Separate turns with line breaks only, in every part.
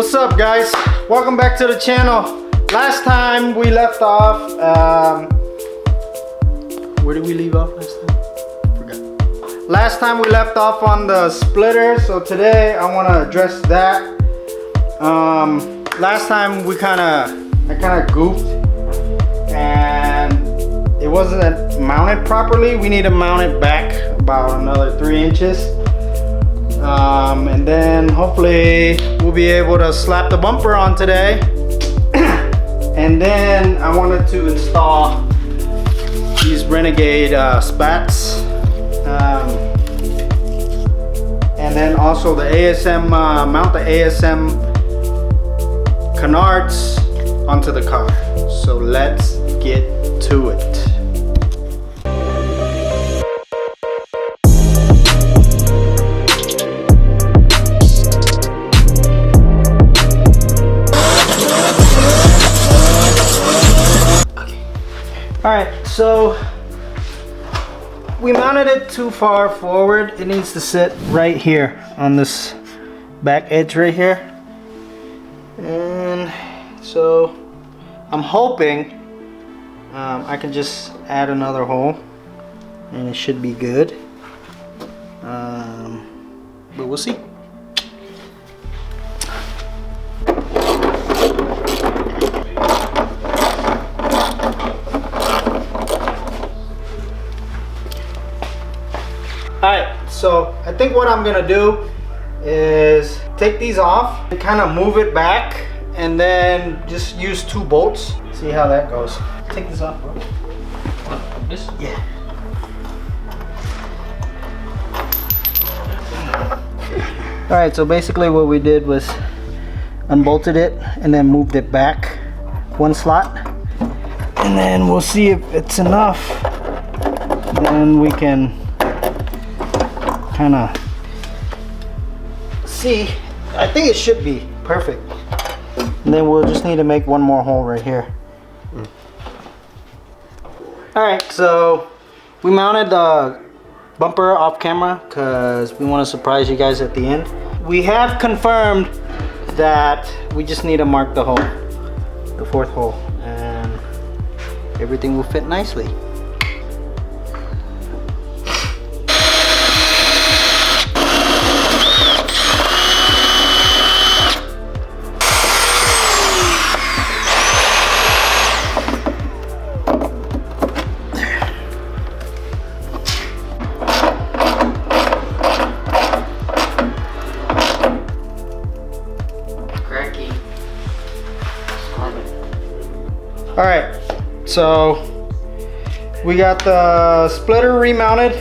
What's up, guys? Welcome back to the channel. Last time we left off, where did we leave off last time? Forgot. Last time we left off on the splitter, so today I want to address that. Last time I kind of goofed and it wasn't mounted properly. We need to mount it back about another 3 inches. And then hopefully we'll be able to slap the bumper on today. And then I wanted to install these Renegade SPATS. And then also the ASM, mount the ASM canards onto the car. So let's get to it. Alright, so we mounted it too far forward. It needs to sit right here on this back edge right here. And so I'm hoping I can just add another hole and it should be good. But we'll see. Alright, so I think what I'm gonna do is take these off and kind of move it back and then just use 2 bolts. See how that goes. Take this off, bro.
This?
Yeah. Alright, so basically what we did was unbolted it and then moved it back 1 slot. And then we'll see if it's enough. Then we can kind of see. I think it should be perfect. And then we'll just need to make 1 more hole right here. Alright, so we mounted the bumper off camera because we want to surprise you guys at the end. We have confirmed that we just need to mark the hole, the 4th hole, and everything will fit nicely. Alright, so we got the splitter remounted.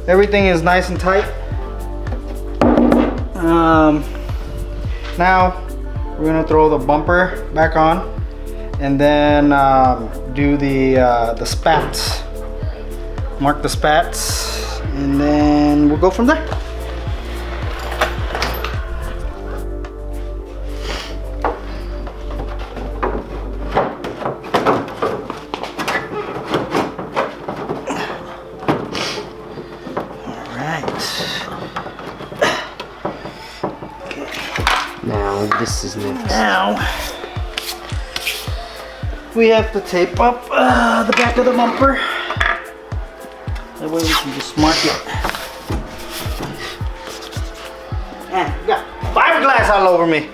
Everything is nice and tight. Now we're gonna throw the bumper back on and then do the spats. Mark the spats and then we'll go from there.
Now this is next.
Now we have to tape up the back of the bumper. That way we can just mark it. Man, you got fiberglass all over me.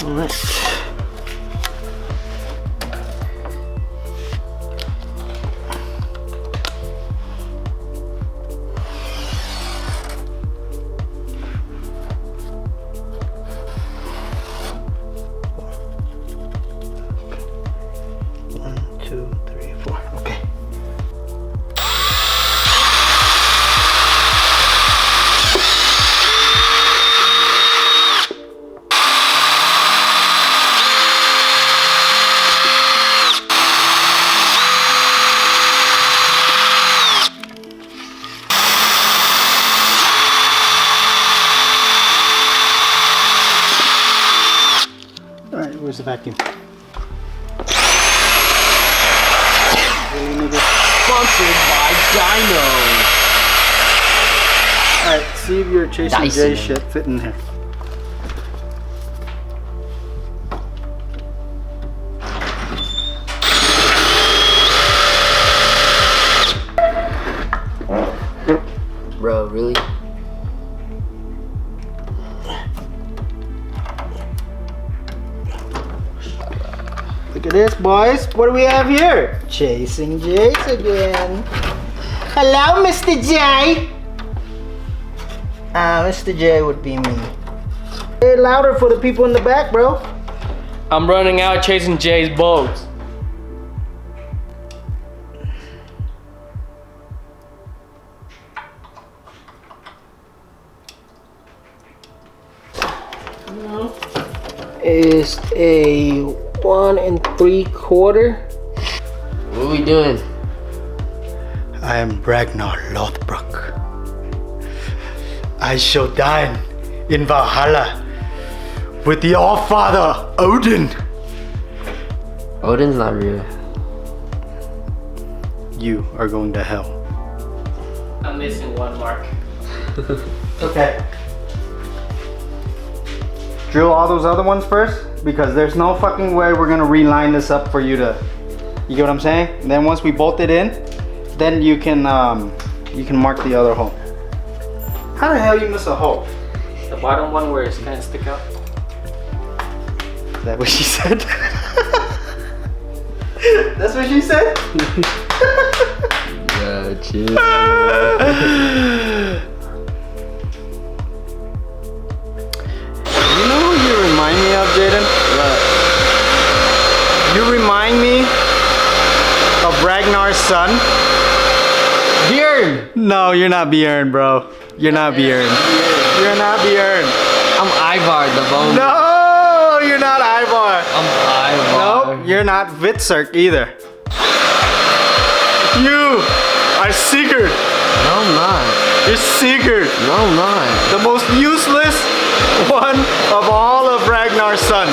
All right. One, two, three, four. Okay. Use a vacuum.
Sponsored by Dino.
Alright, see if your Chasing
Dyson.
J shit fit in here.
Bro, really?
Look at this, boys. What do we have here? Chasing J's again. Hello, Mr. J. Mr. J would be me. Say it louder for the people in the back, bro.
I'm running out chasing Jay's boats.
It's a 1 3/4. What are we doing?
I am Ragnar Lothbrok. I shall dine in Valhalla with the All-Father Odin.
Odin's not real.
You are going to hell.
I'm missing one mark.
Okay. Drill all those other ones first, because there's no fucking way we're gonna reline this up for you to, you get what I'm saying? And then once we bolt it in, then you can mark the other hole. How the hell you miss a hole?
The bottom one where it's gonna stick out.
Is that what she said? That's what she said?
Yeah, chill.
You know who you remind me of, Jaden? You remind me of Ragnar's son.
Bjorn!
No, you're not Bjorn, bro. You're not Bjorn. You're not Bjorn.
I'm Ivar the Bone.
No, you're not Ivar.
I'm Ivar.
Nope, you're not Vitsark either. You are Sigurd.
No, I'm not.
You're Sigurd.
No, I'm not.
The most useless one of all of Ragnar's sons.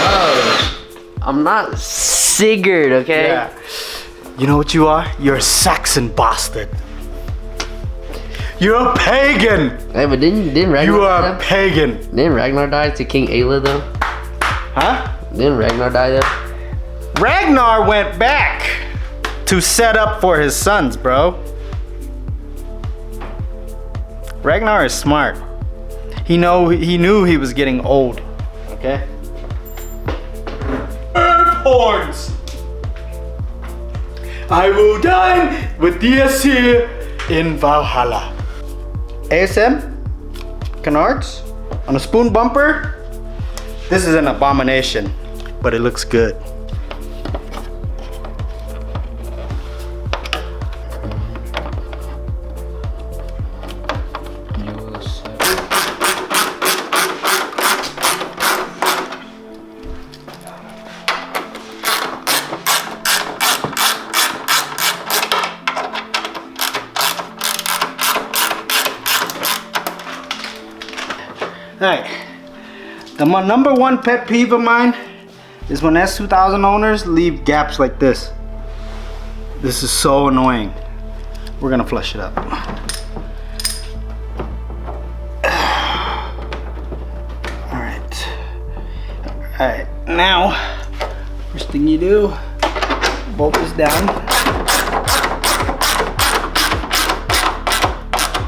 Oh. I'm not Sigurd, okay?
Yeah. You know what you are? You're a Saxon bastard. You're a pagan.
Hey, but didn't Ragnar
You are
die?
a pagan.
Didn't Ragnar die to King Ayla though?
Huh?
Didn't Ragnar die though?
Ragnar went back to set up for his sons, bro. Ragnar is smart. He knew he was getting old. Okay? Earth horns! I will dine with the Asir in Valhalla. ASM, canards on a spoon bumper. This is an abomination, but it looks good. Alright, my number one pet peeve of mine is when S2000 owners leave gaps like this. This is so annoying. We're gonna flush it up. Alright. Alright, now, first thing you do, bolt this down.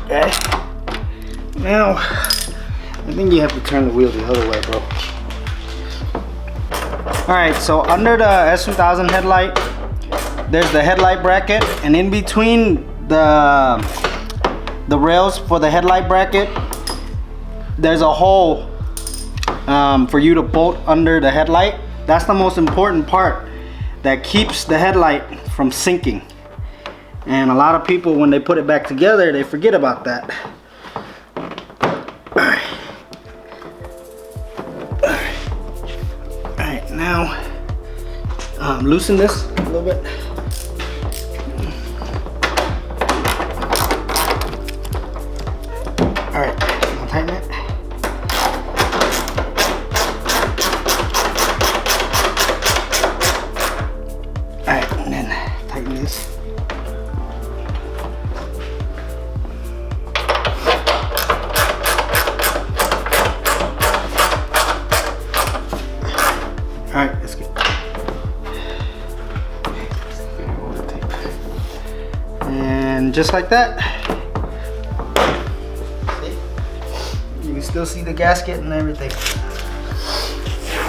Okay. Now, I think you have to turn the wheel the other way, bro. Alright, so under the S2000 headlight, there's the headlight bracket, and in between the rails for the headlight bracket, there's a hole for you to bolt under the headlight. That's the most important part that keeps the headlight from sinking. And a lot of people, when they put it back together, they forget about that. Alright, now loosen this a little bit. Alright, now tighten it. And just like that, see? You can still see the gasket and everything.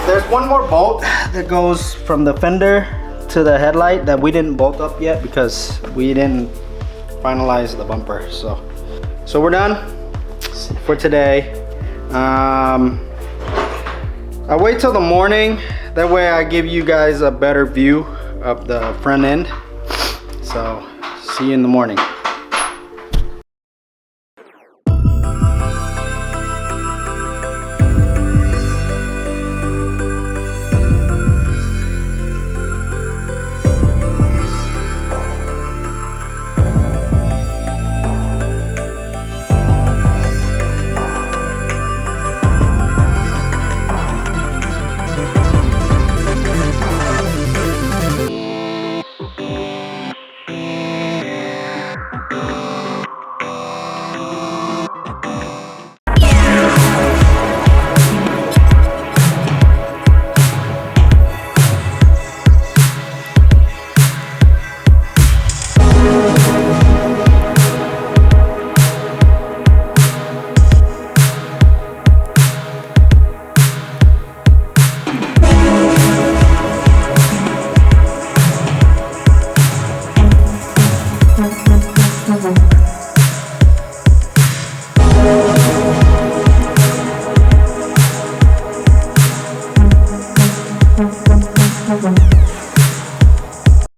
There's one more bolt that goes from the fender to the headlight that we didn't bolt up yet because we didn't finalize the bumper. So we're done for today. I wait till the morning, that way I give you guys a better view of the front end. So see you in the morning.